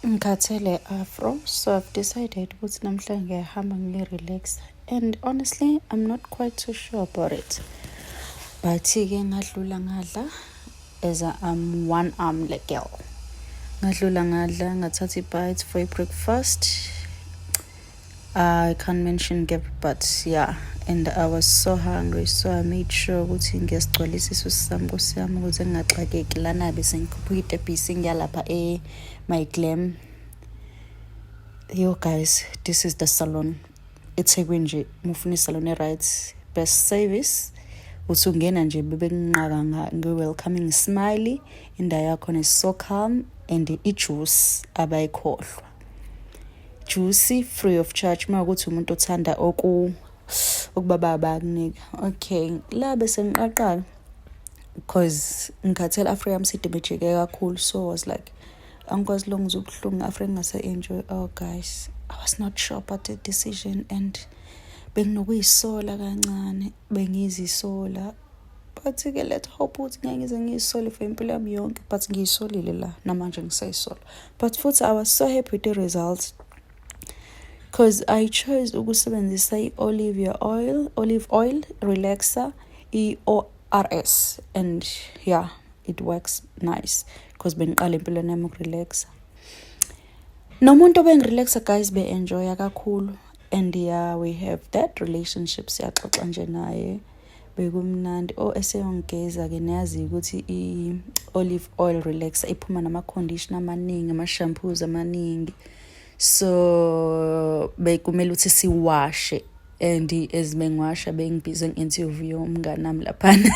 Ngikhathele afro, so I've decided ukuthi namhlanje ngiyahamba ngiyi-relax. And honestly, I'm not quite too sure about it. But-ke ngadlula ngadla as I'm one like girl. Ngadlula ngadla ngathatha i-bites for breakfast. I can't mention but yeah, and I was so hungry, so I made sure ukuthi ngiyasigcwalisa isisu sami kusiyami ukuze ngingaxakeki lana bese ngikhuphuka itebhisi ngiyalapha my glam. Yo guys, this is the salon. eThekwini nje mufuna isalon right, best service. Usungena nje bebenginqaka nge-welcoming smiley, indawo yakhona is so calm, and i-juice abayikhohlwa. Juicy, free of charge, makuthi umuntu othanda okubaba bakunika. Okay, la bese ngiqaqala because ngikhathela Africa yami sidemejeke kakhulu, so I was like angikwazi lo ngizobuhlungu Africa ngase-enjoy. Oh guys, I was not sure about the decision, and benginokuyisola kancane, bengizisola, but-ke let's hope ukuthi ngeke ngize ngiyisole for impilo yami yonke, but ngiyisolile la namanje ngisayisola. But futhi I was so happy with the results because I chose ukusebenzisa i-olive oil relaxer, EORS, and yeah, it works nice because bengiqala impilo nami ukurelaxa. Nomuntu obengirelaxa guys be-enjoya kakhulu, and yeah, we have that relationship, siyaxoxa nje naye bekumnandi. Eseyongeza-ke niyazi ukuthi i-olive oil relaxer iphuma nama-conditioner amaningi, ama-shampoos amaningi, so bekumele ukuthi siwashe, and as bengiwasha bengibhize nge-interview umngane nami laphana.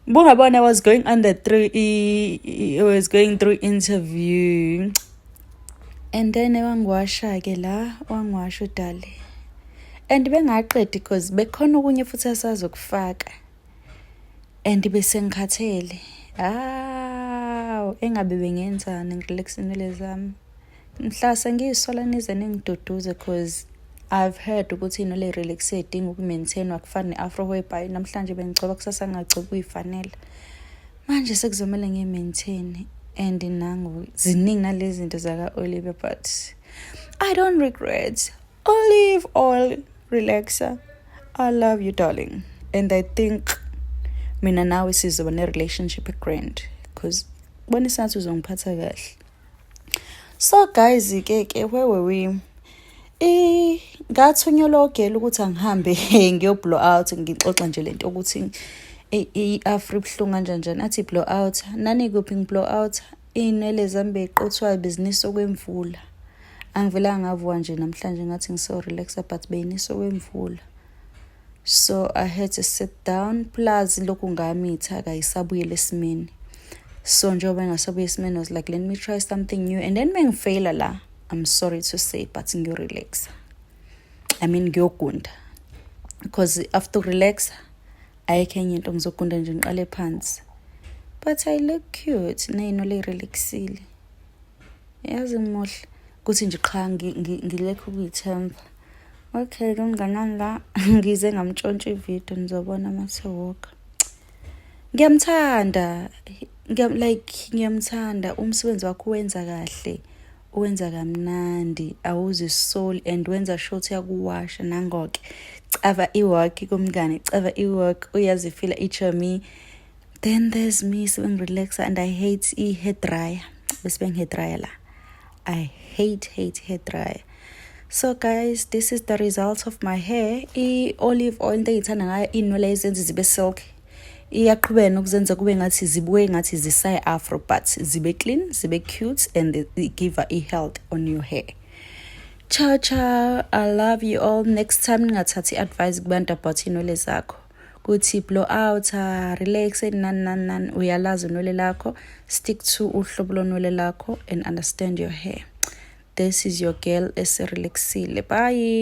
Bungabona I was going through interview, and then wangiwasha-ke la, wangiwasha udale, and bengaqedi because bekhona okunye futhi asazokufaka, and bese ngikhathele. Engabe bengenzani ngirelaxinele zami. Mhla sengiyisola nize ningiduduze because I've heard ukuthi le relax edinga ukumaintain akufani ne-afro whereby namhlanje bengigcoba kusasa ngagcoba kuyifanele. Manje sekuzomela ngiyi-maintain, and nangu ziningi nalezi zinto zaka-Olive, but I don't regret. Olive oil relaxer, I love you darling, and I think mina nawe sizoba ne-relationship grand because bona isathi uzongiphatha kahle. So guys, where were we? Ngathunyelwa ogela ukuthi angihambe ngiyo-blow out, ngixoxa nje lento ukuthi i-Afro ibuhlungu kanjani. Athi blow out, nani kuphi ngiblow out, iy'nwele zami beyiqothwa ibhizinisi okwemvula. Angivelanga ngavuka nje namhlanje ngathi ngiso-relaxa, but beyinisa okwemvula. So I had to sit down, plus lokhu ngamitha kayisabuyele esimeni. So njengoba ngasabuya esimeni, I was like, let me try something new, and then mengifeyila la, I'm sorry to say, but ngiyo-relaxa. I mean ngiyogunda, because after relax ayikho enye into ngizogunda nje ngiqale phansi. But I look cute, neyinwele irelaxile. Yazi mohle ukuthi nje qha ngilekho ukuyithemba. Okay, kumnganami la ngize ngamtshontsha ivideo, nizobona masewalk. Ngiyamthanda, ngiyamthanda umsebenzi wakho, wenza kahle, uwenza kamnandi, awuzisoli, and wenza sure yakuwasha nangoke. Cava iwork kumngane, cava iwork uyazifila ichomi. Then there's me sewing relaxer, and I hate hair dryer. Bese hair dryer la. I hate hair dryer. So guys, this is the result of my hair. I-olive oil into engithanda ngayo inwele ezenza zibe silky. Iyaqhubeka nokuzenza kube ngathi zibuye ngathi zisayi-afro, but zibe clean, zibe cute, and they give a health on your hair. Ciao ciao, I love you all. Next time ngingathathi advice kubantu about inwele zakho, kuthi blow out, relax, nan uyalazi unwele lakho, stick to uhlobo lonwele lakho, and understand your hair. This is your girl, relaxile. Bye.